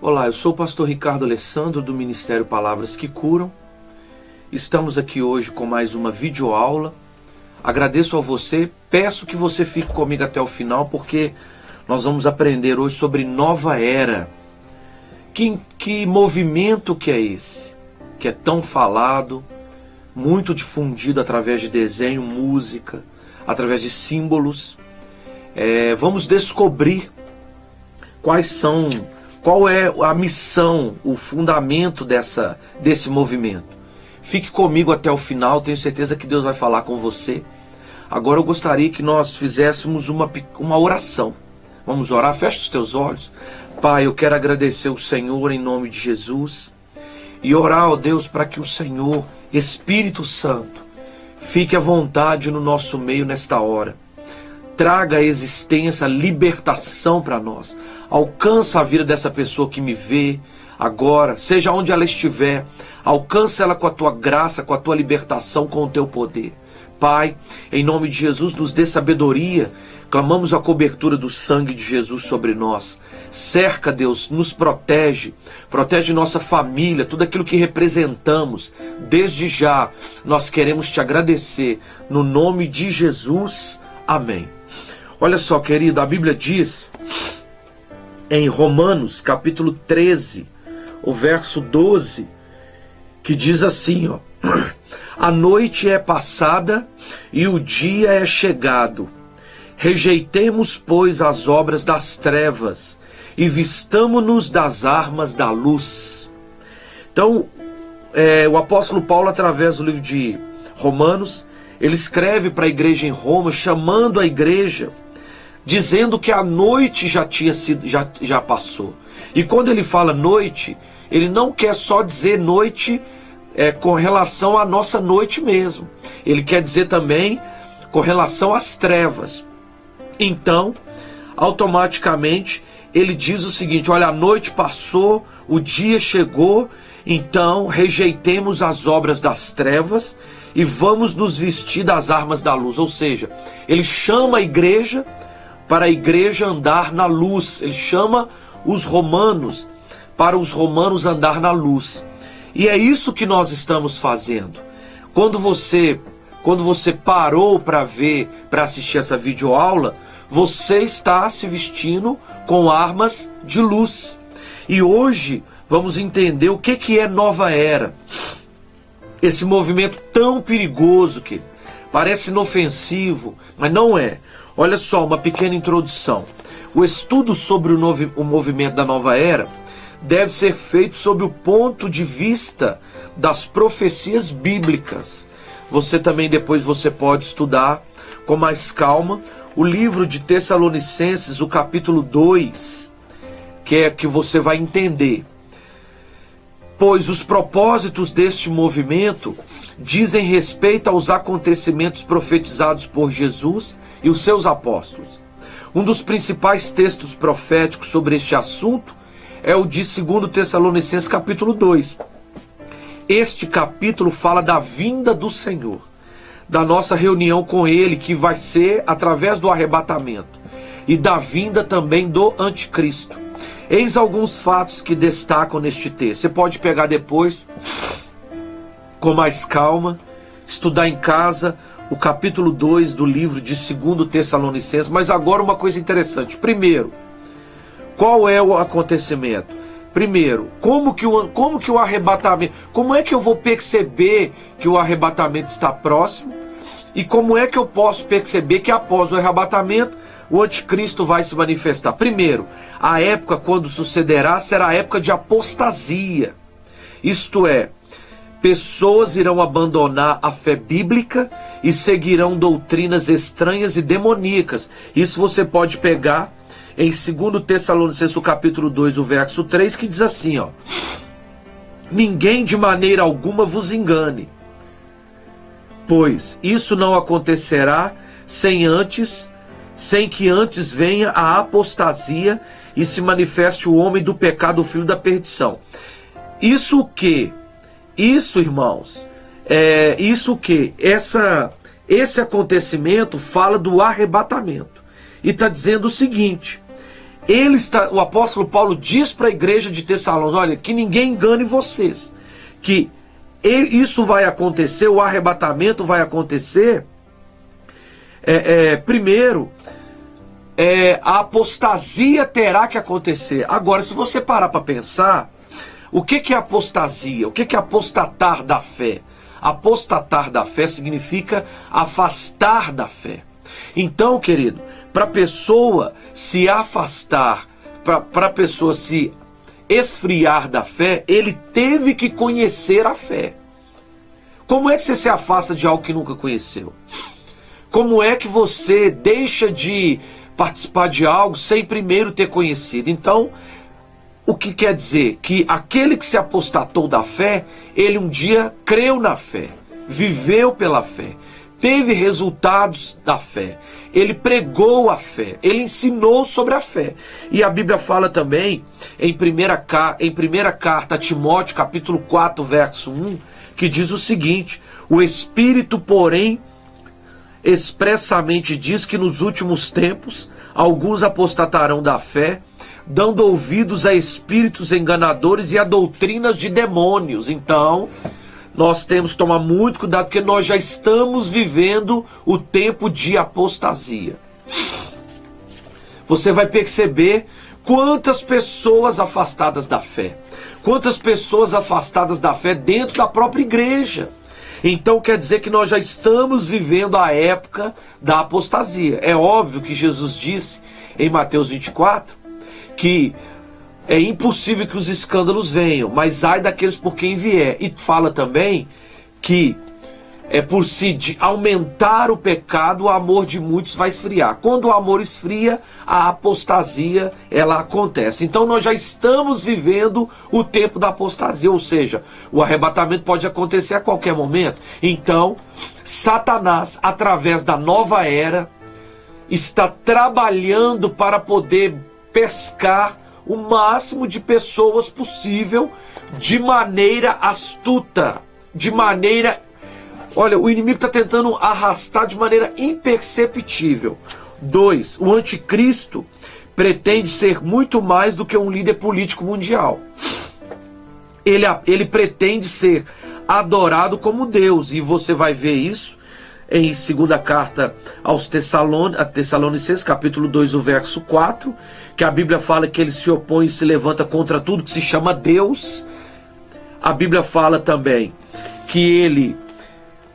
Olá, eu sou o pastor Ricardo Alessandro do Ministério Palavras que Curam. Estamos aqui hoje com mais uma videoaula. Agradeço a você, peço que você fique comigo até o final, porque nós vamos aprender hoje sobre nova era. Que movimento que é esse? Que é tão falado, muito difundido através de desenho, música, através de símbolos. Vamos descobrir qual é a missão, o fundamento desse movimento. Fique comigo até o final, tenho certeza que Deus vai falar com você. Agora eu gostaria que nós fizéssemos uma oração. Vamos orar, feche os teus olhos. Pai, eu quero agradecer o Senhor em nome de Jesus e orar, ó Deus, para que o Senhor, Espírito Santo, fique à vontade no nosso meio nesta hora. Traga a existência, a libertação para nós. Alcança a vida dessa pessoa que me vê agora, seja onde ela estiver. Alcança ela com a tua graça, com a tua libertação, com o teu poder. Pai, em nome de Jesus, nos dê sabedoria. Clamamos a cobertura do sangue de Jesus sobre nós. Cerca, Deus, nos protege. Protege nossa família, tudo aquilo que representamos. Desde já, nós queremos te agradecer. No nome de Jesus, amém. Olha só, querido, a Bíblia diz em Romanos, capítulo 13, o verso 12, que diz assim, ó: a noite é passada e o dia é chegado. Rejeitemos, pois, as obras das trevas e vistamo-nos das armas da luz. Então, o apóstolo Paulo, através do livro de Romanos, ele escreve para a igreja em Roma, chamando a igreja, dizendo que a noite já passou. E quando ele fala noite, ele não quer só dizer noite com relação à nossa noite mesmo. Ele quer dizer também com relação às trevas. Então, automaticamente, ele diz o seguinte: olha, a noite passou, o dia chegou, então rejeitemos as obras das trevas e vamos nos vestir das armas da luz. Ou seja, ele chama a igreja para a igreja andar na luz. Ele chama os romanos para os romanos andar na luz. E é isso que nós estamos fazendo. Quando você parou para assistir essa videoaula, você está se vestindo com armas de luz. E hoje vamos entender o que é nova era. Esse movimento tão perigoso que parece inofensivo, mas não é. Olha só, uma pequena introdução. O estudo sobre o movimento da nova era deve ser feito sob o ponto de vista das profecias bíblicas. Você também depois pode estudar com mais calma o livro de Tessalonicenses, o capítulo 2, que você vai entender. Pois os propósitos deste movimento dizem respeito aos acontecimentos profetizados por Jesus e os seus apóstolos. Um dos principais textos proféticos sobre este assunto é o de 2 Tessalonicenses capítulo 2. Este capítulo fala da vinda do Senhor, da nossa reunião com Ele, que vai ser através do arrebatamento, e da vinda também do anticristo. Eis alguns fatos que destacam neste texto. Você pode pegar depois, com mais calma, estudar em casa o capítulo 2 do livro de 2 Tessalonicenses. Mas agora uma coisa interessante. Primeiro, qual é o acontecimento? Primeiro, como que o arrebatamento... Como é que eu vou perceber que o arrebatamento está próximo? E como é que eu posso perceber que após o arrebatamento o anticristo vai se manifestar? Primeiro, a época quando sucederá será a época de apostasia. Isto é, pessoas irão abandonar a fé bíblica e seguirão doutrinas estranhas e demoníacas. Isso você pode pegar em 2 Tessalonicenses, o capítulo 2, o verso 3, que diz assim, ó: ninguém de maneira alguma vos engane, pois isso não acontecerá sem que antes venha a apostasia e se manifeste o homem do pecado, o filho da perdição. Isso, irmãos, esse acontecimento fala do arrebatamento. E está dizendo o seguinte: o apóstolo Paulo diz para a igreja de Tessalônica: olha, que ninguém engane vocês, que isso vai acontecer, o arrebatamento vai acontecer, primeiro, a apostasia terá que acontecer. Agora, se você parar para pensar, o que é apostasia? O que é apostatar da fé? Apostatar da fé significa afastar da fé. Então, querido, para a pessoa se afastar, para a pessoa se esfriar da fé, ele teve que conhecer a fé. Como é que você se afasta de algo que nunca conheceu? Como é que você deixa de participar de algo sem primeiro ter conhecido? Então, o que quer dizer? Que aquele que se apostatou da fé, ele um dia creu na fé, viveu pela fé, teve resultados da fé, ele pregou a fé, ele ensinou sobre a fé. E a Bíblia fala também, em primeira carta a Timóteo, capítulo 4, verso 1, que diz o seguinte: o Espírito, porém, expressamente diz que nos últimos tempos alguns apostatarão da fé, dando ouvidos a espíritos enganadores e a doutrinas de demônios. Então, nós temos que tomar muito cuidado, porque nós já estamos vivendo o tempo de apostasia. Você vai perceber quantas pessoas afastadas da fé, quantas pessoas afastadas da fé dentro da própria igreja. Então quer dizer que nós já estamos vivendo a época da apostasia. É óbvio que Jesus disse em Mateus 24 que é impossível que os escândalos venham, mas ai daqueles por quem vier. E fala também que por se aumentar o pecado, o amor de muitos vai esfriar. Quando o amor esfria, a apostasia ela acontece. Então nós já estamos vivendo o tempo da apostasia, ou seja, o arrebatamento pode acontecer a qualquer momento. Então, Satanás, através da nova era, está trabalhando para poder pescar o máximo de pessoas possível de maneira astuta, de maneira... Olha, o inimigo está tentando arrastar de maneira imperceptível. 2. O anticristo pretende ser muito mais do que um líder político mundial. Ele pretende ser adorado como Deus. E você vai ver isso em 2 carta aos Tessalonicenses, capítulo 2, o verso 4, que a Bíblia fala que ele se opõe e se levanta contra tudo que se chama Deus. A Bíblia fala também que ele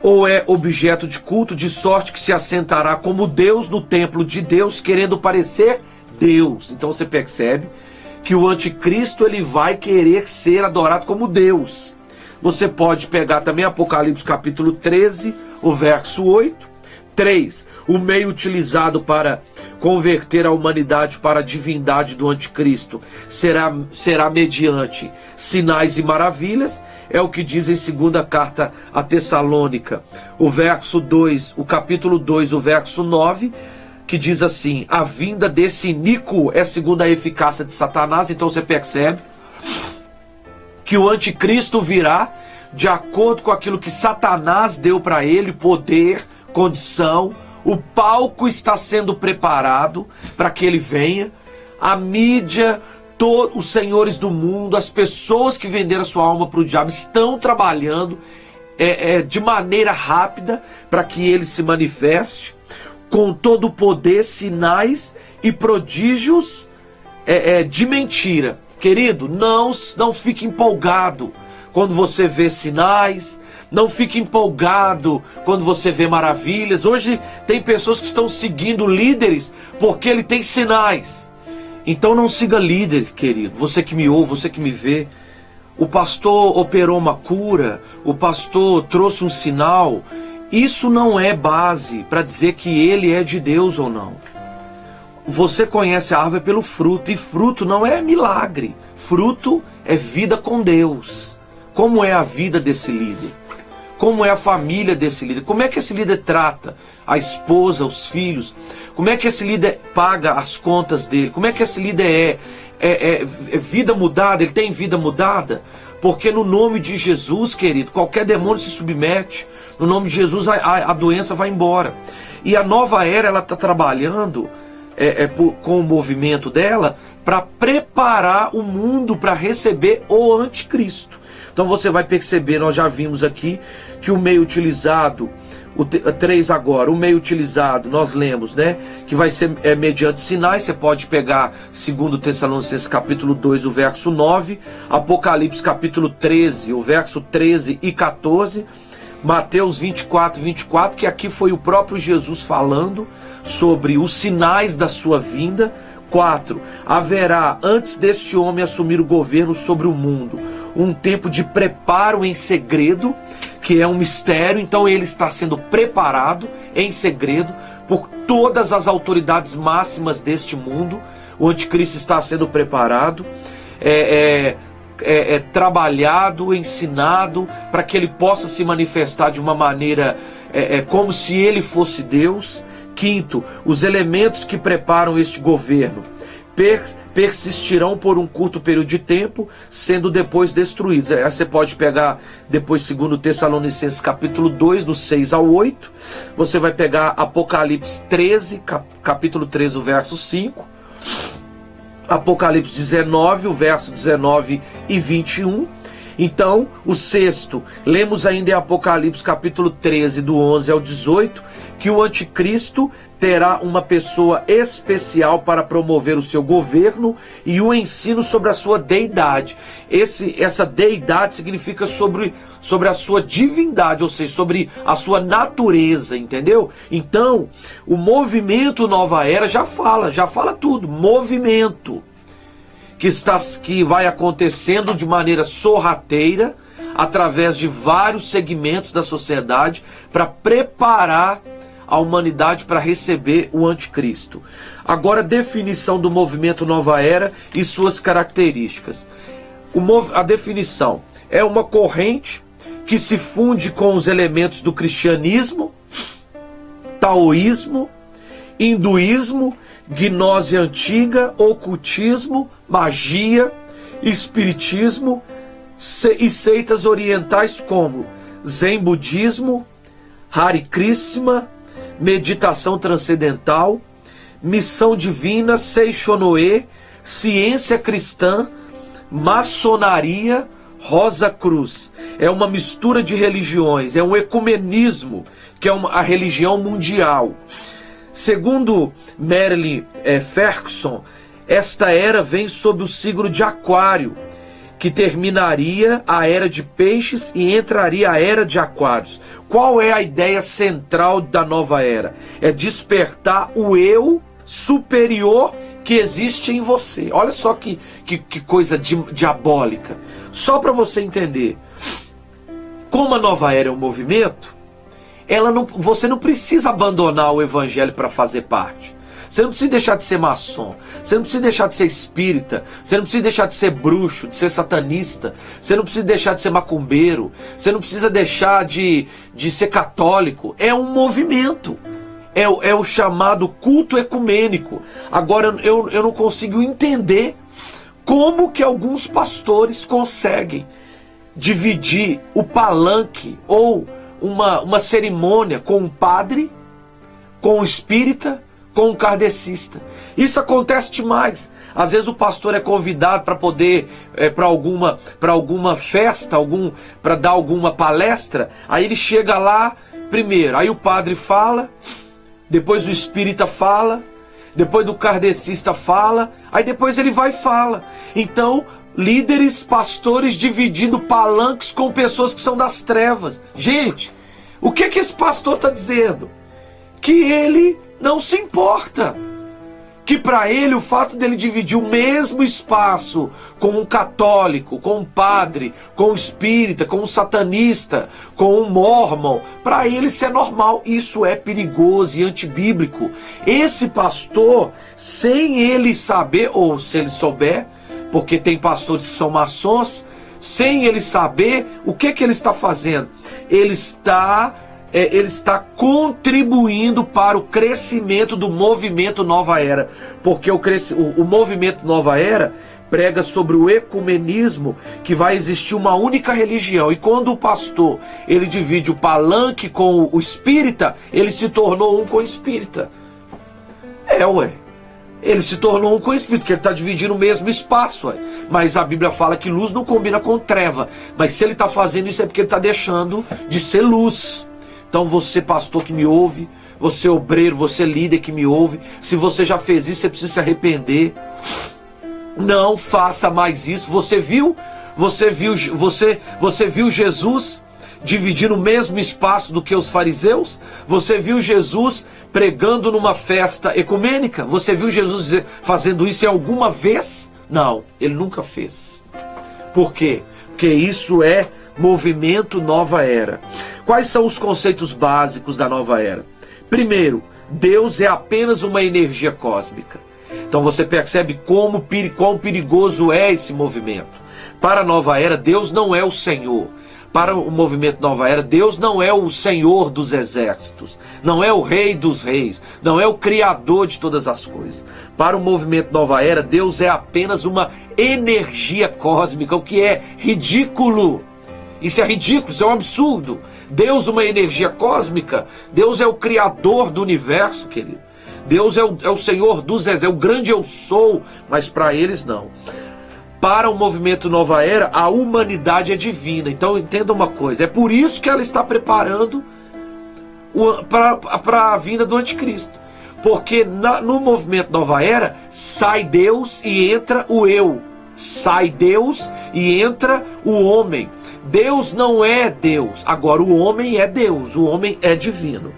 ou é objeto de culto, de sorte que se assentará como Deus no templo de Deus, querendo parecer Deus. Então você percebe que o anticristo ele vai querer ser adorado como Deus. Você pode pegar também Apocalipse capítulo 13, o verso 8. 3. O meio utilizado para converter a humanidade para a divindade do anticristo será mediante sinais e maravilhas. É o que diz em 2 carta a Tessalônica, o verso 2, o capítulo 2, o verso 9, que diz assim: a vinda desse iníquo é segundo a eficácia de Satanás. Então você percebe que o anticristo virá de acordo com aquilo que Satanás deu para ele, poder, condição. O palco está sendo preparado para que ele venha. A mídia, todos os senhores do mundo, as pessoas que venderam a sua alma para o diabo estão trabalhando de maneira rápida para que ele se manifeste com todo o poder, sinais e prodígios de mentira. Querido, não fique empolgado quando você vê sinais, não fique empolgado quando você vê maravilhas. Hoje tem pessoas que estão seguindo líderes porque ele tem sinais. Então não siga líder, querido. Você que me ouve, você que me vê. O pastor operou uma cura, o pastor trouxe um sinal. Isso não é base para dizer que ele é de Deus ou não. Você conhece a árvore pelo fruto, e fruto não é milagre. Fruto é vida com Deus. Como é a vida desse líder? Como é a família desse líder? Como é que esse líder trata a esposa, os filhos? Como é que esse líder paga as contas dele? Como é que esse líder é vida mudada? Ele tem vida mudada? Porque no nome de Jesus, querido, qualquer demônio se submete. No nome de Jesus a doença vai embora. E a nova era, ela está trabalhando com o movimento dela para preparar o mundo para receber o anticristo. Então você vai perceber, nós já vimos aqui que o meio utilizado, o 3 agora, o meio utilizado, nós lemos, né, que vai ser mediante sinais. Você pode pegar 2 Tessalonicenses capítulo 2, o verso 9, Apocalipse capítulo 13, o verso 13 e 14, Mateus 24, 24, que aqui foi o próprio Jesus falando sobre os sinais da sua vinda. 4. Haverá, antes deste homem assumir o governo sobre o mundo, um tempo de preparo em segredo, que é um mistério. Então ele está sendo preparado em segredo por todas as autoridades máximas deste mundo. O anticristo está sendo preparado, trabalhado, ensinado, para que ele possa se manifestar de uma maneira como se ele fosse Deus. 5. Os elementos que preparam este governo persistirão por um curto período de tempo, sendo depois destruídos. Você pode pegar depois 2 Tessalonicenses capítulo 2, do 6 ao 8. Você vai pegar Apocalipse 13, capítulo 13, o verso 5. Apocalipse 19, o verso 19 e 21. Então, o 6º, lemos ainda em Apocalipse capítulo 13, do 11 ao 18, que o anticristo terá uma pessoa especial para promover o seu governo e o ensino sobre a sua deidade. Essa deidade significa sobre a sua divindade, ou seja, sobre a sua natureza, entendeu? Então, o movimento Nova Era já fala tudo, movimento que vai acontecendo de maneira sorrateira, através de vários segmentos da sociedade, para preparar a humanidade para receber o anticristo. Agora, definição do movimento Nova Era e suas características. A definição é uma corrente que se funde com os elementos do cristianismo, taoísmo, hinduísmo, gnose antiga, ocultismo, magia, espiritismo e seitas orientais como Zen budismo, Hare Krishna, meditação transcendental, missão divina, Seishonoe, ciência cristã, maçonaria, Rosa Cruz. É uma mistura de religiões, é um ecumenismo, que é a religião mundial. Segundo Marilyn Ferguson, esta era vem sob o signo de Aquário, que terminaria a era de Peixes e entraria a era de Aquários. Qual é a ideia central da nova era? É despertar o eu superior que existe em você. Olha só que coisa diabólica. Só para você entender. Como a nova era é um movimento, você não precisa abandonar o evangelho para fazer parte. Você não precisa deixar de ser maçom, você não precisa deixar de ser espírita, você não precisa deixar de ser bruxo, de ser satanista, você não precisa deixar de ser macumbeiro, você não precisa deixar de ser católico. É um movimento, é o chamado culto ecumênico. Agora eu não consigo entender como que alguns pastores conseguem dividir o palanque ou uma cerimônia com um padre, com um espírita, com um kardecista. Isso acontece demais. Às vezes o pastor é convidado para poder para alguma festa, para dar alguma palestra. Aí ele chega lá primeiro, aí o padre fala, depois o espírita fala, depois do kardecista fala, aí depois ele vai e fala. Então, líderes, pastores dividindo palanques com pessoas que são das trevas. Gente, o que esse pastor está dizendo? Que ele não se importa. Que para ele o fato dele dividir o mesmo espaço com um católico, com um padre, com um espírita, com um satanista, com um mormon, para ele isso é normal. Isso é perigoso e antibíblico. Esse pastor, sem ele saber, ou se ele souber, porque tem pastores que são maçons, sem ele saber, o que ele está fazendo? Ele está contribuindo para o crescimento do movimento Nova Era, porque o movimento Nova Era prega sobre o ecumenismo, que vai existir uma única religião, e quando o pastor ele divide o palanque com o espírita, ele se tornou um com o espírita. Ele se tornou um com o Espírito, porque ele está dividindo o mesmo espaço. Ué. Mas a Bíblia fala que luz não combina com treva. Mas se ele está fazendo isso é porque ele está deixando de ser luz. Então você, pastor que me ouve, você obreiro, você líder que me ouve, se você já fez isso, você precisa se arrepender. Não faça mais isso. Você viu Jesus dividir o mesmo espaço do que os fariseus? Você viu Jesus pregando numa festa ecumênica? Você viu Jesus fazendo isso em alguma vez? Não, ele nunca fez. Por quê? Porque isso é movimento nova era. Quais são os conceitos básicos da nova era? Primeiro, Deus é apenas uma energia cósmica. Então você percebe quão perigoso é esse movimento. Para a nova era, Deus não é o Senhor. Para o movimento Nova Era, Deus não é o Senhor dos exércitos, não é o Rei dos reis, não é o Criador de todas as coisas. Para o movimento Nova Era, Deus é apenas uma energia cósmica, o que é ridículo. Isso é ridículo, isso é um absurdo. Deus, uma energia cósmica, Deus é o Criador do universo, querido. Deus é o Senhor dos exércitos, é o grande eu sou, mas para eles não. Para o movimento Nova Era, a humanidade é divina. Então entenda uma coisa, é por isso que ela está preparando para a vinda do anticristo. Porque no movimento Nova Era, sai Deus e entra o eu. Sai Deus e entra o homem. Deus não é Deus, agora o homem é Deus, o homem é divino.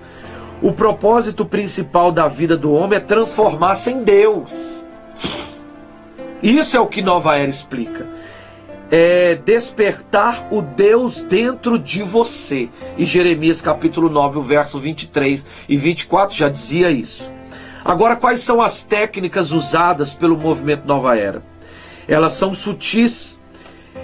O propósito principal da vida do homem é transformar-se em Deus. Isso é o que Nova Era explica. É despertar o Deus dentro de você. E Jeremias capítulo 9, o verso 23 e 24 já dizia isso. Agora, quais são as técnicas usadas pelo movimento Nova Era? Elas são sutis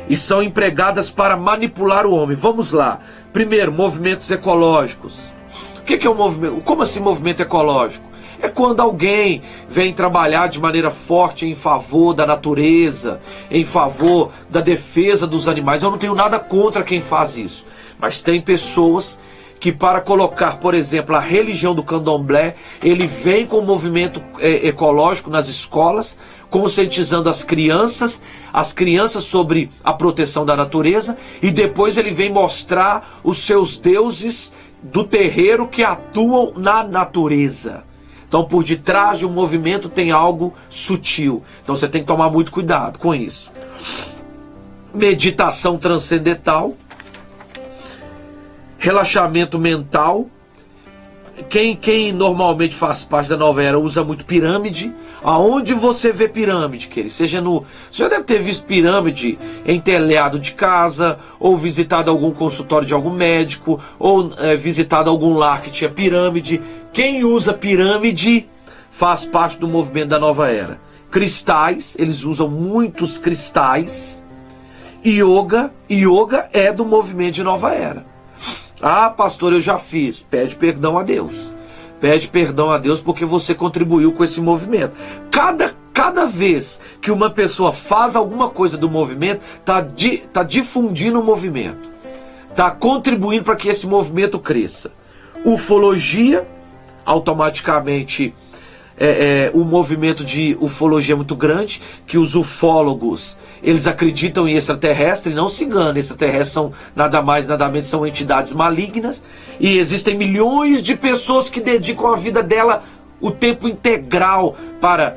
e são empregadas para manipular o homem. Vamos lá. Primeiro, movimentos ecológicos. O que é um movimento? Como assim movimento ecológico? É quando alguém vem trabalhar de maneira forte em favor da natureza, em favor da defesa dos animais. Eu não tenho nada contra quem faz isso. Mas tem pessoas que, para colocar, por exemplo, a religião do candomblé, ele vem com o movimento ecológico nas escolas, conscientizando as crianças sobre a proteção da natureza, e depois ele vem mostrar os seus deuses do terreiro que atuam na natureza. Então, por detrás de um movimento tem algo sutil. Então, você tem que tomar muito cuidado com isso. Meditação transcendental. Relaxamento mental. Quem normalmente faz parte da Nova Era usa muito pirâmide. Aonde você vê pirâmide, querido? Você já deve ter visto pirâmide em telhado de casa, ou visitado algum consultório de algum médico, ou visitado algum lar que tinha pirâmide. Quem usa pirâmide faz parte do movimento da Nova Era. Cristais, eles usam muitos cristais. Yoga é do movimento de Nova Era. Ah, pastor, eu já fiz. Pede perdão a Deus. Pede perdão a Deus porque você contribuiu com esse movimento. Cada vez que uma pessoa faz alguma coisa do movimento, tá difundindo o movimento. Está contribuindo para que esse movimento cresça. Ufologia, automaticamente o movimento de ufologia é muito grande, que os ufólogos, eles acreditam em extraterrestre, não se engane, extraterrestres são nada mais, nada menos, são entidades malignas, e existem milhões de pessoas que dedicam a vida dela o tempo integral para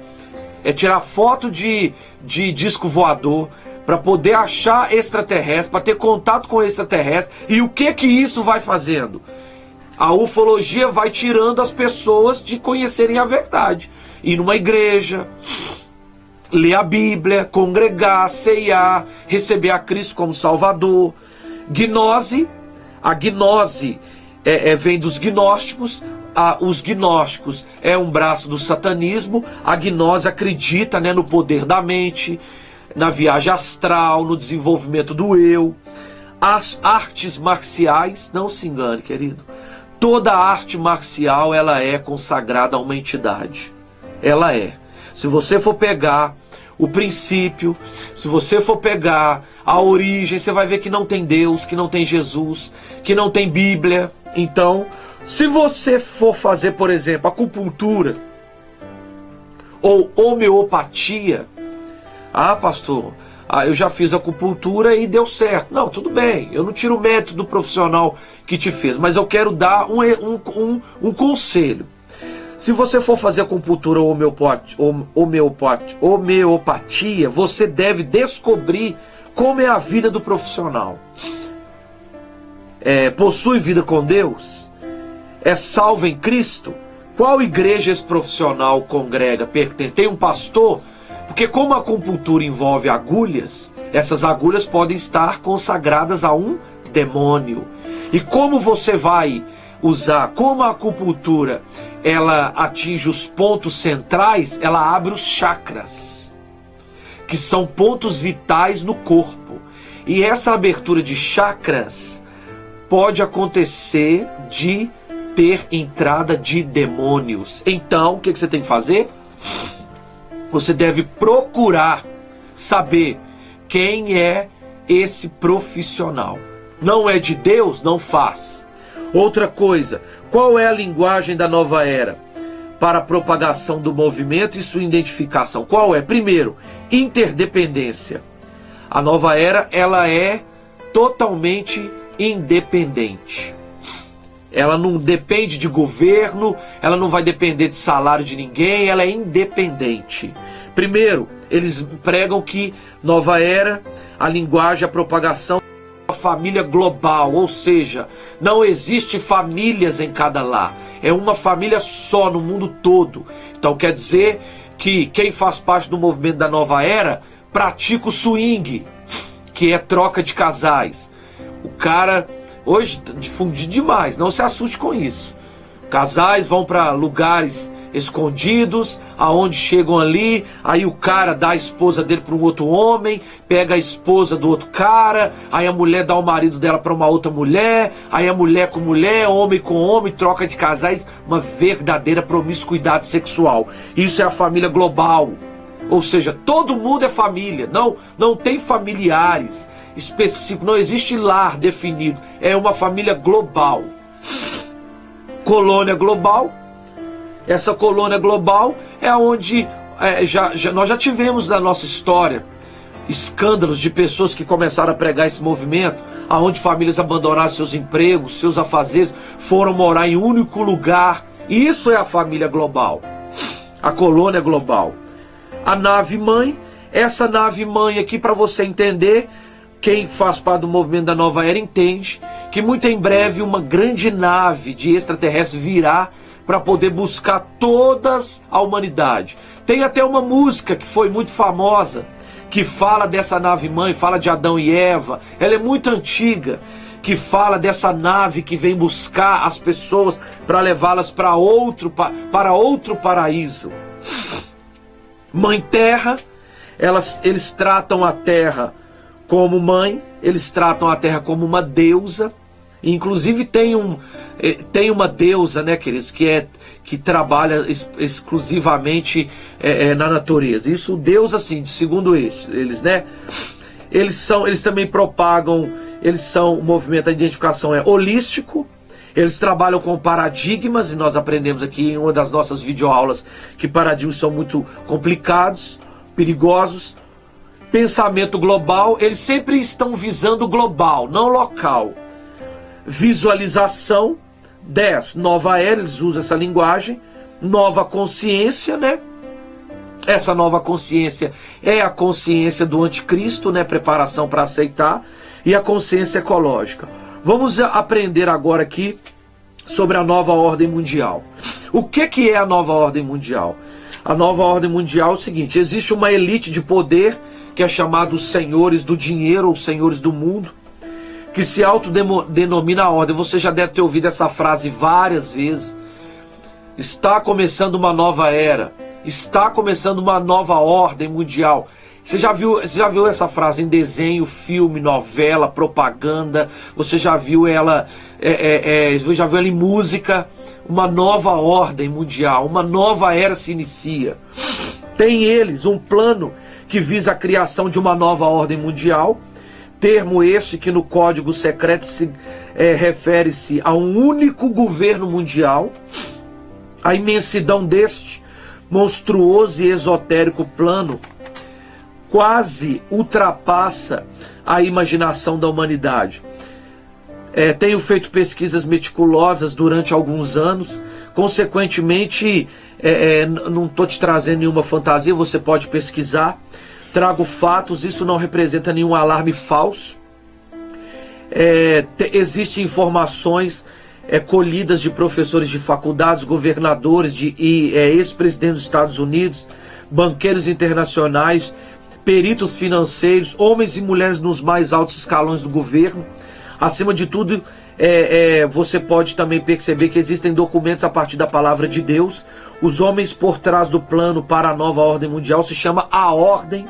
tirar foto de disco voador, para poder achar extraterrestre, para ter contato com extraterrestre. E o que isso vai fazendo? A ufologia vai tirando as pessoas de conhecerem a verdade. Ir numa igreja, ler a Bíblia, congregar, ceiar, receber a Cristo como Salvador. Gnose, a gnose vem dos gnósticos. Os gnósticos é um braço do satanismo. A gnose acredita, no poder da mente, na viagem astral, no desenvolvimento do eu. As artes marciais, não se engane, querido, toda arte marcial ela é consagrada a uma entidade. Ela é. Se você for pegar o princípio, se você for pegar a origem, você vai ver que não tem Deus, que não tem Jesus, que não tem Bíblia. Então, se você for fazer, por exemplo, acupuntura, ou homeopatia. Ah, pastor, eu já fiz acupuntura e deu certo. Não, tudo bem, eu não tiro o mérito do profissional que te fez, mas eu quero dar um conselho. Se você for fazer acupuntura ou homeopatia, você deve descobrir como é a vida do profissional. Possui vida com Deus? É salvo em Cristo? Qual igreja esse profissional congrega, pertence? Tem um pastor? Porque como a acupuntura envolve agulhas, essas agulhas podem estar consagradas a um demônio. E como você vai usar, como a acupuntura ela atinge os pontos centrais, ela abre os chakras, que são pontos vitais no corpo. E essa abertura de chakras pode acontecer de ter entrada de demônios. Então, o que você tem que fazer? Você deve procurar saber quem é esse profissional. Não é de Deus? Não faz. Outra coisa, qual é a linguagem da nova era para a propagação do movimento e sua identificação? Qual é? Primeiro, interdependência. A nova era, ela é totalmente independente. Ela não depende de governo, ela não vai depender de salário de ninguém, ela é independente. Primeiro, eles pregam que nova era, a linguagem, a propagação, a família global, ou seja, não existe famílias em cada lar, é uma família só no mundo todo. Então quer dizer que quem faz parte do movimento da nova era pratica o swing, que é troca de casais. O cara hoje difundido demais, não se assuste com isso. Casais vão para lugares escondidos, aonde chegam ali, aí o cara dá a esposa dele para um outro homem, pega a esposa do outro cara, aí a mulher dá o marido dela para uma outra mulher, aí a mulher com mulher, homem com homem, troca de casais, uma verdadeira promiscuidade sexual. Isso é a família global. Ou seja, todo mundo é família, não tem familiares específico, não existe lar definido, é uma família global. Colônia global, essa colônia global é onde nós já tivemos na nossa história escândalos de pessoas que começaram a pregar esse movimento, aonde famílias abandonaram seus empregos, seus afazeres, foram morar em um único lugar. Isso é a família global, a colônia global. A nave mãe, essa nave mãe aqui, para você entender, quem faz parte do movimento da nova era entende que muito em breve uma grande nave de extraterrestre virá para poder buscar toda a humanidade. Tem até uma música que foi muito famosa, que fala dessa nave mãe, fala de Adão e Eva. Ela é muito antiga, que fala dessa nave que vem buscar as pessoas para levá-las para outro paraíso. Mãe Terra, eles tratam a Terra como mãe, eles tratam a Terra como uma deusa. Inclusive tem uma deusa, né, queridos, que trabalha exclusivamente na natureza. Isso, Deus, assim, segundo eles, né? Eles também propagam, o movimento da identificação é holístico. Eles trabalham com paradigmas, e nós aprendemos aqui em uma das nossas videoaulas que paradigmas são muito complicados, perigosos. Pensamento global, eles sempre estão visando global, não local. Visualização, 10, nova era, eles usam essa linguagem. Nova consciência, né? Essa nova consciência é a consciência do anticristo, né? Preparação para aceitar. E a consciência ecológica. Vamos aprender agora aqui sobre a nova ordem mundial. O que é a nova ordem mundial? A nova ordem mundial é o seguinte: existe uma elite de poder que é chamada os senhores do dinheiro ou senhores do mundo, que se autodenomina a ordem. Você já deve ter ouvido essa frase várias vezes. Está começando uma nova era. Está começando uma nova ordem mundial. Você já viu essa frase em desenho, filme, novela, propaganda? Você já viu ela, já viu ela em música? Uma nova ordem mundial, uma nova era se inicia. Tem eles um plano que visa a criação de uma nova ordem mundial. Termo este que no código secreto refere-se a um único governo mundial. A imensidão deste monstruoso e esotérico plano quase ultrapassa a imaginação da humanidade. Tenho feito pesquisas meticulosas durante alguns anos, consequentemente, não estou te trazendo nenhuma fantasia, você pode pesquisar, trago fatos, isso não representa nenhum alarme falso. Existem informações colhidas de professores de faculdades, governadores e ex-presidentes dos Estados Unidos, banqueiros internacionais, peritos financeiros, homens e mulheres nos mais altos escalões do governo. Acima de tudo, você pode também perceber que existem documentos a partir da palavra de Deus. Os homens por trás do plano para a nova ordem mundial se chama a Ordem.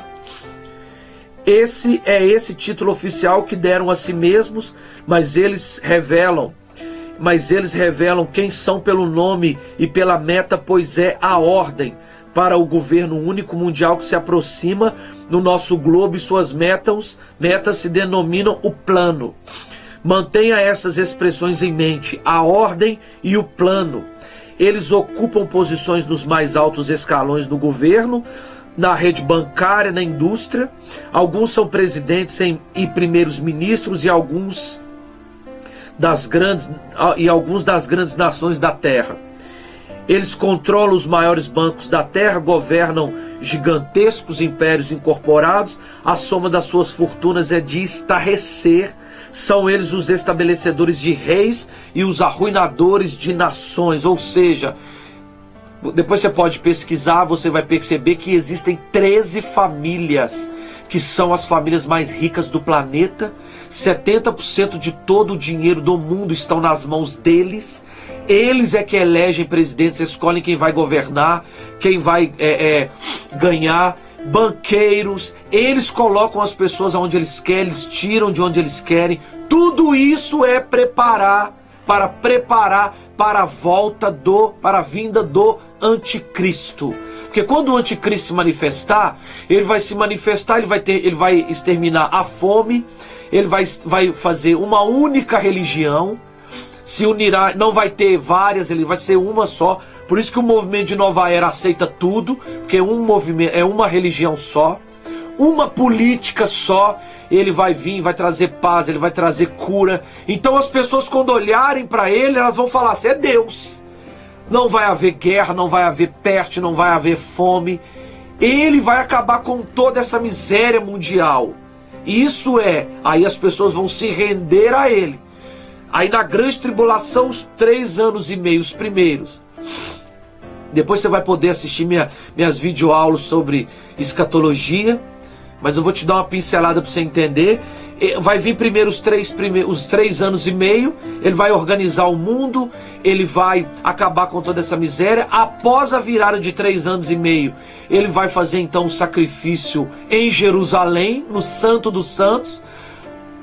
Esse título oficial que deram a si mesmos, mas eles revelam quem são pelo nome e pela meta, pois é a ordem para o governo único mundial que se aproxima no nosso globo, e suas metas se denominam o plano. Mantenha essas expressões em mente: a ordem e o plano. Eles ocupam posições nos mais altos escalões do governo, na rede bancária, na indústria. Alguns são presidentes e primeiros ministros, e alguns das grandes nações da Terra. Eles controlam os maiores bancos da Terra, governam gigantescos impérios incorporados. A soma das suas fortunas é de estarrecer. São eles os estabelecedores de reis e os arruinadores de nações. Ou seja, depois você pode pesquisar, você vai perceber que existem 13 famílias que são as famílias mais ricas do planeta. 70% de todo o dinheiro do mundo estão nas mãos deles. Eles é que elegem presidentes, escolhem quem vai governar, quem vai ganhar, banqueiros. Eles colocam as pessoas onde eles querem, eles tiram de onde eles querem. Tudo isso é preparar para a vinda do anticristo. Porque quando o anticristo se manifestar, ele vai exterminar a fome, ele vai fazer uma única religião, se unirá, não vai ter várias, ele vai ser uma só. Por isso que o movimento de Nova Era aceita tudo, porque é uma religião só, uma política só. Ele vai vir, vai trazer paz, ele vai trazer cura. Então as pessoas, quando olharem para ele, elas vão falar assim: é Deus. Não vai haver guerra, não vai haver peste, não vai haver fome. Ele vai acabar com toda essa miséria mundial. Isso aí as pessoas vão se render a ele. Aí na grande tribulação, os 3 anos e meio, os primeiros. Depois você vai poder assistir minhas videoaulas sobre escatologia. Mas eu vou te dar uma pincelada para você entender. Vai vir primeiro os 3 anos e meio. Ele vai organizar o mundo. Ele vai acabar com toda essa miséria. Após a virada de 3 anos e meio, ele vai fazer então um sacrifício em Jerusalém, no Santo dos Santos.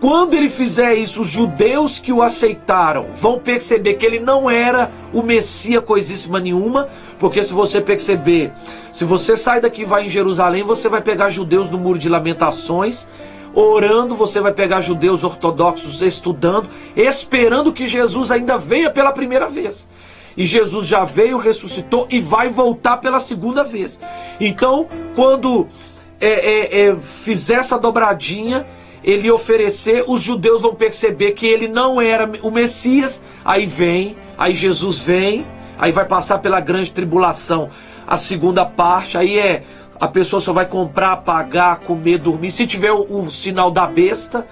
Quando ele fizer isso, os judeus que o aceitaram vão perceber que ele não era o Messias coisíssima nenhuma, porque se você perceber, se você sai daqui e vai em Jerusalém, você vai pegar judeus no Muro de Lamentações, orando, você vai pegar judeus ortodoxos estudando, esperando que Jesus ainda venha pela primeira vez. E Jesus já veio, ressuscitou e vai voltar pela segunda vez. Então, quando fizer essa dobradinha, ele oferecer, os judeus vão perceber que ele não era o Messias. Aí Jesus vem, aí vai passar pela grande tribulação, a segunda parte. Aí a pessoa só vai comprar, pagar, comer, dormir, se tiver o sinal da besta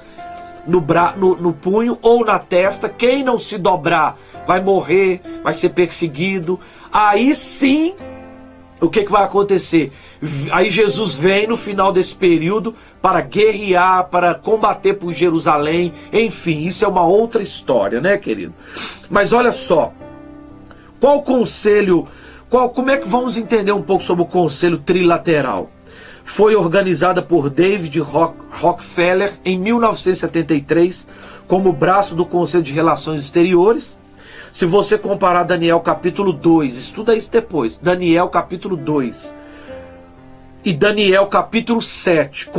no punho ou na testa. Quem não se dobrar vai morrer, vai ser perseguido. Aí sim, o que vai acontecer? Aí Jesus vem no final desse período para guerrear, para combater por Jerusalém. Enfim, isso é uma outra história, né, querido? Mas olha só, qual conselho, como é que vamos entender um pouco sobre o conselho trilateral? Foi organizada por David Rockefeller em 1973 como braço do Conselho de Relações Exteriores. Se você comparar Daniel capítulo 2, estuda isso depois, Daniel capítulo 2, e Daniel capítulo 7,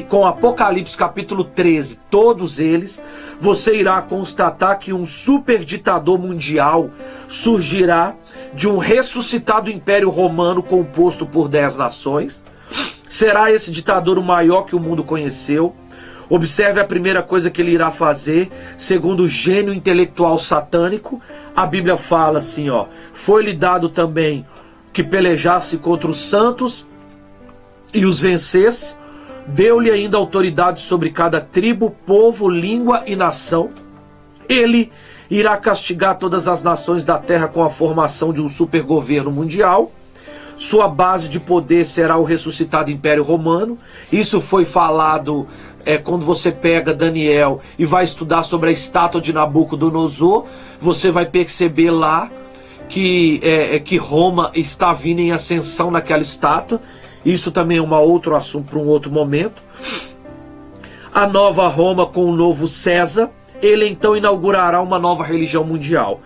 com Apocalipse capítulo 13, todos eles, você irá constatar que um super ditador mundial surgirá de um ressuscitado império romano composto por 10 nações. Será esse ditador o maior que o mundo conheceu. Observe a primeira coisa que ele irá fazer, segundo o gênio intelectual satânico. A Bíblia fala assim, ó: foi-lhe dado também que pelejasse contra os santos e os vencesse. Deu-lhe ainda autoridade sobre cada tribo, povo, língua e nação. Ele irá castigar todas as nações da terra com a formação de um supergoverno mundial. Sua base de poder será o ressuscitado Império Romano. Isso foi falado quando você pega Daniel e vai estudar sobre a estátua de Nabucodonosor. Você vai perceber lá que Roma está vindo em ascensão naquela estátua. Isso também é um outro assunto para um outro momento. A nova Roma com o novo César. Ele então inaugurará uma nova religião mundial.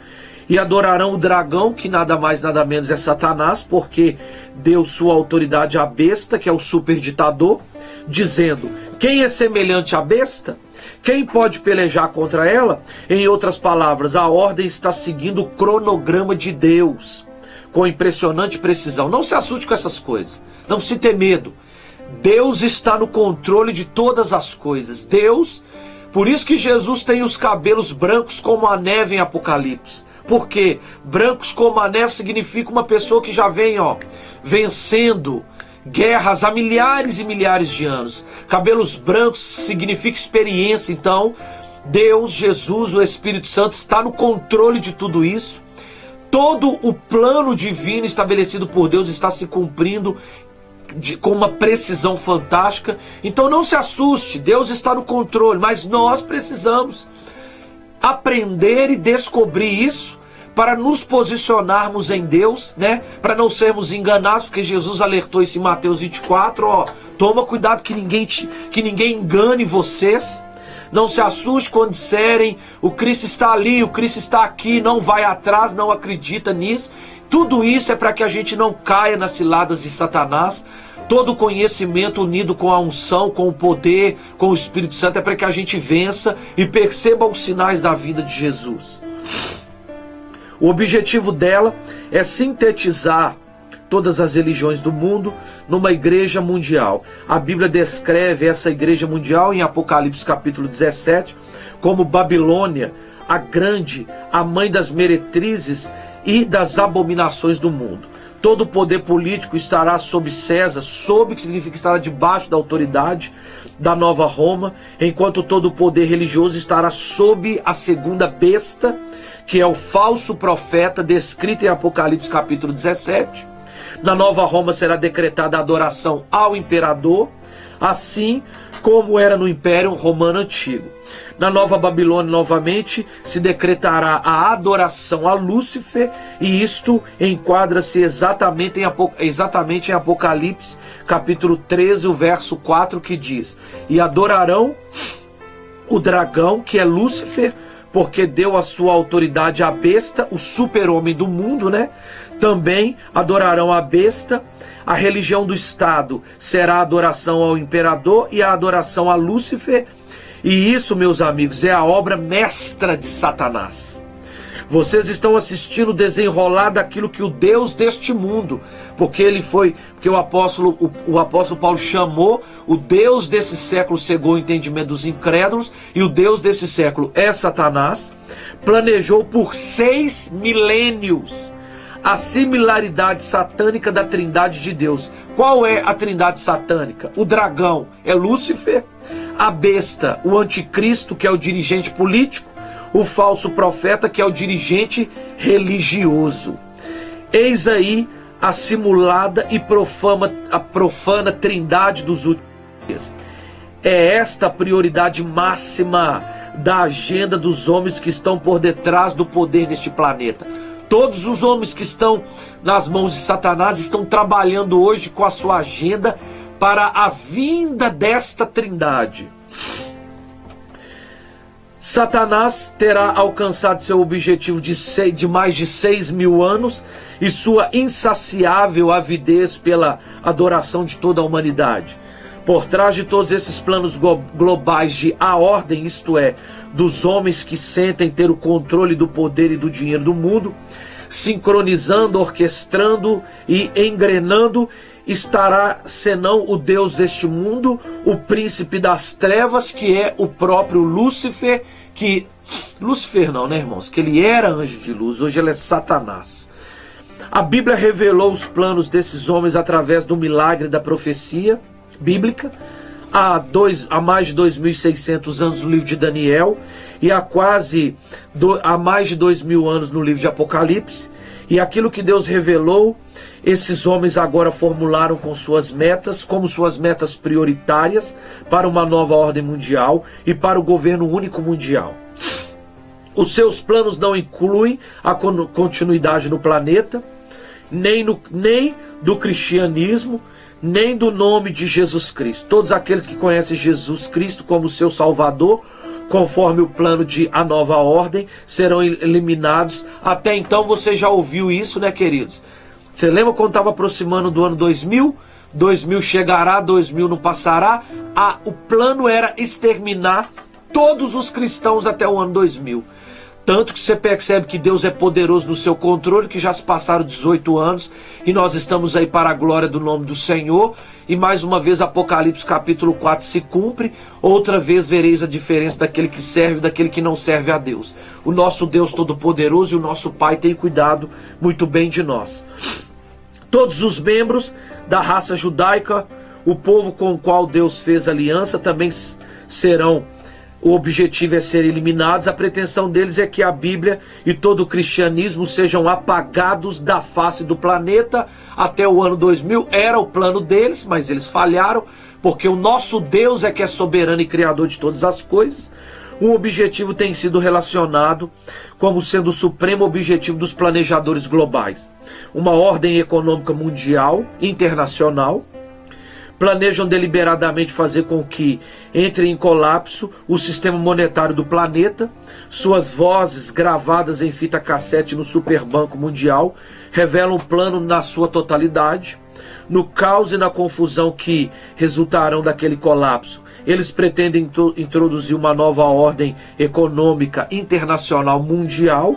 E adorarão o dragão, que nada mais nada menos é Satanás, porque deu sua autoridade à besta, que é o super ditador, dizendo: quem é semelhante à besta? Quem pode pelejar contra ela? Em outras palavras, a ordem está seguindo o cronograma de Deus, com impressionante precisão. Não se assuste com essas coisas, não precisa ter medo. Deus está no controle de todas as coisas. Por isso que Jesus tem os cabelos brancos como a neve em Apocalipse. Porque brancos como a neve significa uma pessoa que já vem vencendo guerras há milhares e milhares de anos. Cabelos brancos significa experiência. Então, Deus, Jesus, o Espírito Santo está no controle de tudo isso. Todo o plano divino estabelecido por Deus está se cumprindo com uma precisão fantástica. Então não se assuste, Deus está no controle, mas nós precisamos aprender e descobrir isso para nos posicionarmos em Deus, né? Para não sermos enganados, porque Jesus alertou isso em Mateus 24, toma cuidado que ninguém engane vocês. Não se assuste quando disserem: o Cristo está ali, o Cristo está aqui, não vai atrás, não acredita nisso. Tudo isso é para que a gente não caia nas ciladas de Satanás. Todo conhecimento unido com a unção, com o poder, com o Espírito Santo é para que a gente vença e perceba os sinais da vida de Jesus. O objetivo dela é sintetizar todas as religiões do mundo numa igreja mundial. A Bíblia descreve essa igreja mundial em Apocalipse capítulo 17 como Babilônia, a grande, a mãe das meretrizes e das abominações do mundo. Todo o poder político estará sob César, que significa estará debaixo da autoridade da nova Roma, enquanto todo o poder religioso estará sob a segunda besta, que é o falso profeta, descrito em Apocalipse capítulo 17. Na nova Roma será decretada a adoração ao imperador, assim como era no Império Romano Antigo. Na Nova Babilônia, novamente, se decretará a adoração a Lúcifer, e isto enquadra-se exatamente em Apocalipse, capítulo 13, o verso 4, que diz: e adorarão o dragão, que é Lúcifer, porque deu a sua autoridade à besta, o super-homem do mundo, né? Também adorarão a besta. A religião do Estado será a adoração ao imperador e a adoração a Lúcifer. E isso, meus amigos, é a obra mestra de Satanás. Vocês estão assistindo o desenrolar daquilo que o Deus deste mundo, porque o apóstolo Paulo chamou o Deus desse século cegou o entendimento dos incrédulos, e o Deus desse século é Satanás. Planejou por 6 milênios a similaridade satânica da trindade de Deus. Qual é a trindade satânica? O dragão é Lúcifer, a besta, o anticristo, que é o dirigente político, o falso profeta, que é o dirigente religioso. Eis aí a simulada e profana trindade dos últimos dias. É esta a prioridade máxima da agenda dos homens que estão por detrás do poder neste planeta. Todos os homens que estão nas mãos de Satanás estão trabalhando hoje com a sua agenda para a vinda desta trindade. Satanás terá alcançado seu objetivo de mais de 6.000 anos e sua insaciável avidez pela adoração de toda a humanidade. Por trás de todos esses planos globais de a ordem, isto é, dos homens que sentem ter o controle do poder e do dinheiro do mundo, sincronizando, orquestrando e engrenando, estará senão o Deus deste mundo, o príncipe das trevas, que é o próprio Lúcifer, Lúcifer não, né, irmãos? Que ele era anjo de luz, hoje ele é Satanás. A Bíblia revelou os planos desses homens através do milagre da profecia bíblica, há mais de 2.600 anos no livro de Daniel, e há mais de 2.000 anos no livro de Apocalipse. E aquilo que Deus revelou, esses homens agora formularam como suas metas prioritárias para uma nova ordem mundial e para o governo único mundial. Os seus planos não incluem a continuidade no planeta, nem do cristianismo, nem do nome de Jesus Cristo. Todos aqueles que conhecem Jesus Cristo como seu Salvador, conforme o plano de a nova ordem, serão eliminados. Até então você já ouviu isso, né, queridos? Você lembra quando estava aproximando do ano 2000? 2000 chegará, 2000 não passará. O plano era exterminar todos os cristãos até o ano 2000. Tanto que você percebe que Deus é poderoso no seu controle, que já se passaram 18 anos e nós estamos aí para a glória do nome do Senhor. E mais uma vez Apocalipse capítulo 4 se cumpre. Outra vez vereis a diferença daquele que serve e daquele que não serve a Deus. O nosso Deus Todo-Poderoso e o nosso Pai tem cuidado muito bem de nós. Todos os membros da raça judaica, o povo com o qual Deus fez aliança, também serão. O objetivo é ser eliminados. A pretensão deles é que a Bíblia e todo o cristianismo sejam apagados da face do planeta até o ano 2000. Era o plano deles, mas eles falharam, porque o nosso Deus é que é soberano e criador de todas as coisas. Um objetivo tem sido relacionado como sendo o supremo objetivo dos planejadores globais. Uma ordem econômica mundial, internacional. Planejam deliberadamente fazer com que entre em colapso o sistema monetário do planeta. Suas vozes gravadas em fita cassete no Superbanco Mundial revelam o plano na sua totalidade. No caos e na confusão que resultarão daquele colapso, eles pretendem introduzir uma nova ordem econômica internacional mundial,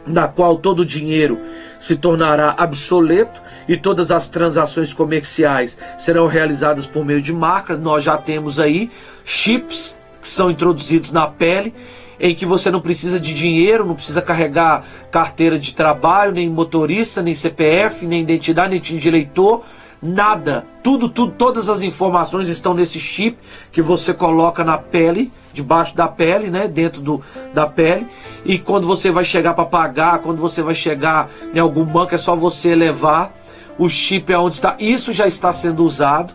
na qual todo o dinheiro se tornará obsoleto e todas as transações comerciais serão realizadas por meio de marcas. Nós já temos aí chips que são introduzidos na pele, em que você não precisa de dinheiro, não precisa carregar carteira de trabalho, nem motorista, nem CPF, nem identidade, nem título de eleitor, nada. Todas as informações estão nesse chip que você coloca na pele, debaixo da pele, né, dentro da pele. E quando você vai chegar para pagar, quando você vai chegar em algum banco, é só você levar o chip aonde está. Isso já está sendo usado.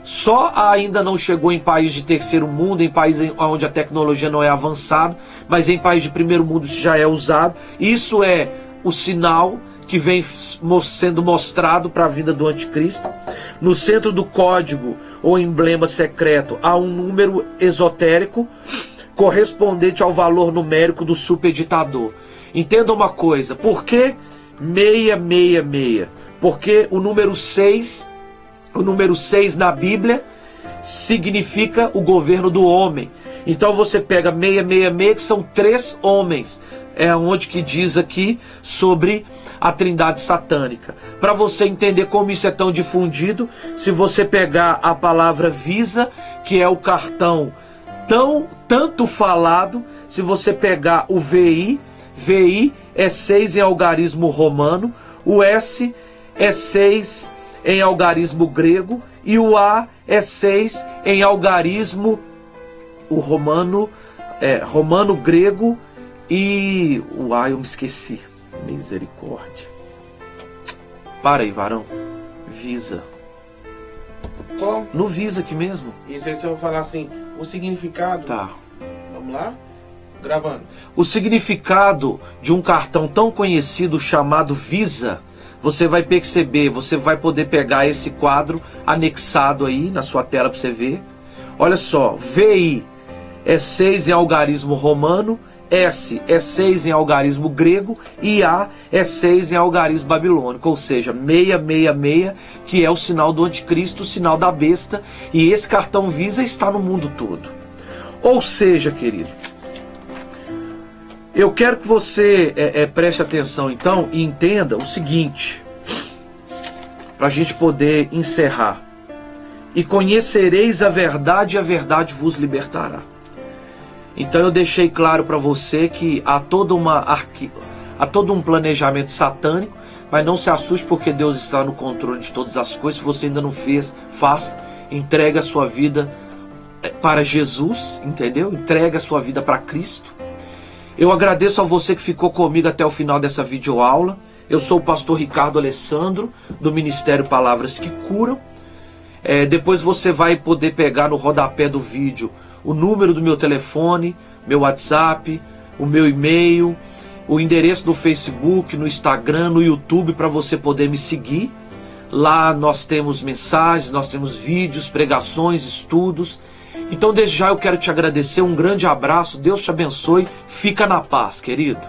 Só ainda não chegou em países de terceiro mundo, em países onde a tecnologia não é avançada, mas em países de primeiro mundo isso já é usado. Isso é o sinal que vem sendo mostrado para a vinda do anticristo. No centro do código ou emblema secreto há um número esotérico correspondente ao valor numérico do superditador. Entenda uma coisa, por que 666? Porque o número 6 na Bíblia significa o governo do homem. Então você pega 666, que são 3 homens. É onde que diz aqui sobre a trindade satânica. Para você entender como isso é tão difundido, se você pegar a palavra Visa, que é o cartão tanto falado, se você pegar o VI é 6 em algarismo romano, o S é 6 em algarismo grego e o A é 6 em algarismo romano, grego, e o A eu me esqueci. Misericórdia. Para aí, varão. Visa. Qual? No Visa aqui mesmo. Isso aí, se eu falar assim, o significado. Tá. Vamos lá? Gravando. O significado de um cartão tão conhecido chamado Visa, você vai perceber, você vai poder pegar esse quadro anexado aí na sua tela para você ver. Olha só, VI é 6 em algarismo romano, S é 6 em algarismo grego e A é 6 em algarismo babilônico, ou seja, 666, que é o sinal do anticristo, o sinal da besta, e esse cartão Visa está no mundo todo. Ou seja, querido, eu quero que você preste atenção então e entenda o seguinte, para a gente poder encerrar. E conhecereis a verdade, e a verdade vos libertará. Então eu deixei claro para você que há todo um planejamento satânico, mas não se assuste porque Deus está no controle de todas as coisas. Se você ainda não fez, faça, entregue a sua vida para Jesus, entendeu? Entregue a sua vida para Cristo. Eu agradeço a você que ficou comigo até o final dessa videoaula. Eu sou o pastor Ricardo Alessandro, do Ministério Palavras que Curam. Depois você vai poder pegar no rodapé do vídeo o número do meu telefone, meu WhatsApp, o meu e-mail, o endereço do Facebook, no Instagram, no YouTube, para você poder me seguir. Lá nós temos mensagens, nós temos vídeos, pregações, estudos. Então desde já eu quero te agradecer, um grande abraço, Deus te abençoe, fica na paz, querido.